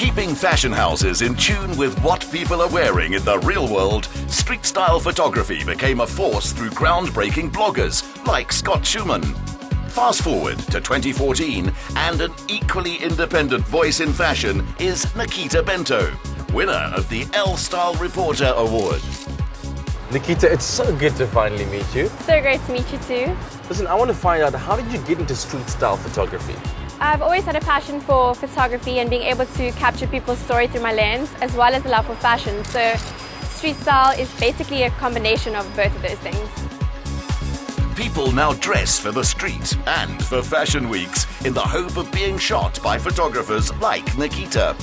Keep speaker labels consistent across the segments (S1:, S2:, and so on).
S1: Keeping fashion houses in tune with what people are wearing in the real world, street style photography became a force through groundbreaking bloggers like Scott Schumann. Fast forward to 2014, and an equally independent voice in fashion is Nikita Bento, winner of the L Style Reporter Award.
S2: Nikita, it's so good to finally meet you.
S3: So great to meet you too.
S2: Listen, I want to find out, how did you get into street style photography?
S3: I've always had a passion for photography and being able to capture people's story through my lens, as well as a love for fashion. So street style is basically a combination of both of those things.
S1: People now dress for the street and for fashion weeks in the hope of being shot by photographers like Nikita.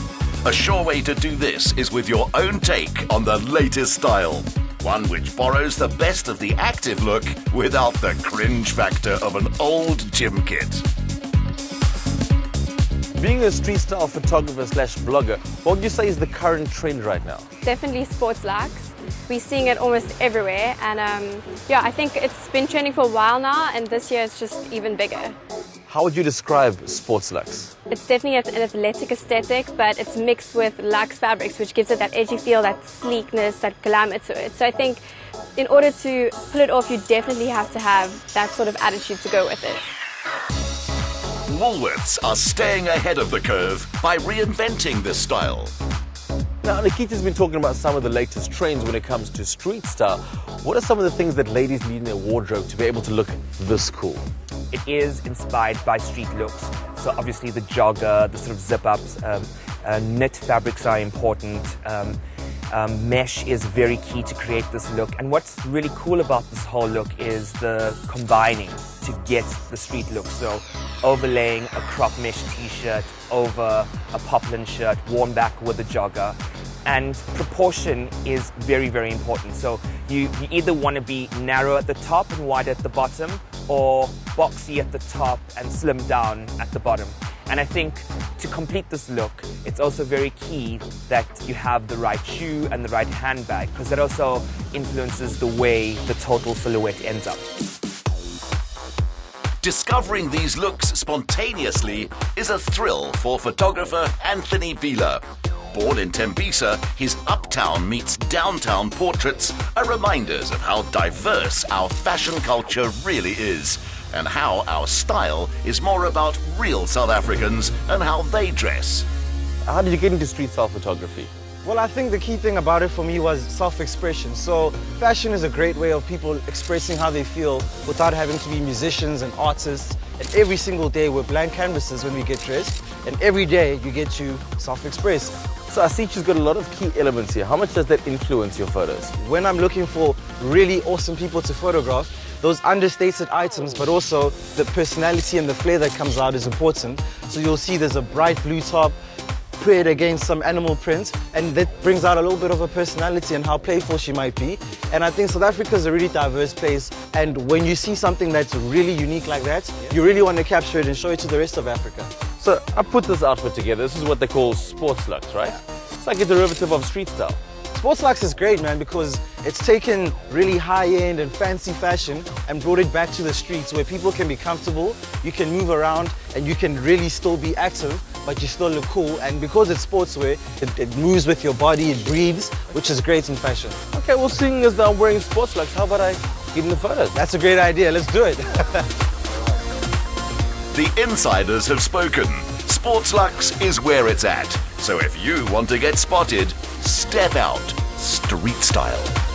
S1: A sure way to do this is with your own take on the latest style. One which borrows the best of the active look without the cringe factor of an old gym kit.
S2: Being a street style photographer slash blogger, what would you say is the current trend right now?
S3: Definitely Sports Luxe. We're seeing it almost everywhere, and yeah, I think it's been trending for a while now, and this year it's just even bigger.
S2: How would you describe Sports Luxe?
S3: It's definitely an athletic aesthetic, but it's mixed with luxe fabrics, which gives it that edgy feel, that sleekness, that glamour to it. So I think in order to pull it off, you definitely have to have that sort of attitude to go with it.
S1: Woolworths are staying ahead of the curve by reinventing this style.
S2: Now, Nikita's been talking about some of the latest trends when it comes to street style. What are some of the things that ladies need in their wardrobe to be able to look this cool?
S4: It is inspired by street looks. So obviously the jogger, the sort of zip-ups, knit fabrics are important. Mesh is very key to create this look. And what's really cool about this whole look is the combining to get the street look. So overlaying a crop mesh t-shirt over a poplin shirt worn back with a jogger. And proportion is very, very important. So you either want to be narrow at the top and wide at the bottom, or boxy at the top and slim down at the bottom. And I think to complete this look, it's also very key that you have the right shoe and the right handbag, because that also influences the way the total silhouette ends up.
S1: Discovering these looks spontaneously is a thrill for photographer Anthony Beeler. Born in Tembisa, his uptown meets downtown portraits are reminders of how diverse our fashion culture really is, and how our style is more about real South Africans and how they dress.
S2: How did you get into street style photography?
S5: Well, I think the key thing about it for me was self-expression. So fashion is a great way of people expressing how they feel without having to be musicians and artists. And every single day we're blank canvases when we get dressed, and every day you get to self-express.
S2: So I see she's got a lot of key elements here. How much does that influence your photos?
S5: When I'm looking for really awesome people to photograph, those understated items, but also the personality and the flair that comes out is important. So you'll see there's a bright blue top paired against some animal print, and that brings out a little bit of her personality and how playful she might be. And I think South Africa is a really diverse place, and when you see something that's really unique like that, you really want to capture it and show it to the rest of Africa.
S2: So I put this outfit together. This is what they call Sports Luxe, right? It's like a derivative of street style.
S5: Sports Luxe is great, man, because it's taken really high-end and fancy fashion and brought it back to the streets where people can be comfortable, you can move around, and you can really still be active, but you still look cool. And because it's sportswear, it moves with your body, it breathes, which is great in fashion.
S2: Okay, well, seeing as I'm wearing Sports Luxe, how about I get in the photos?
S5: That's a great idea. Let's do it.
S1: The insiders have spoken. Sports Luxe is where it's at. So if you want to get spotted, step out street style.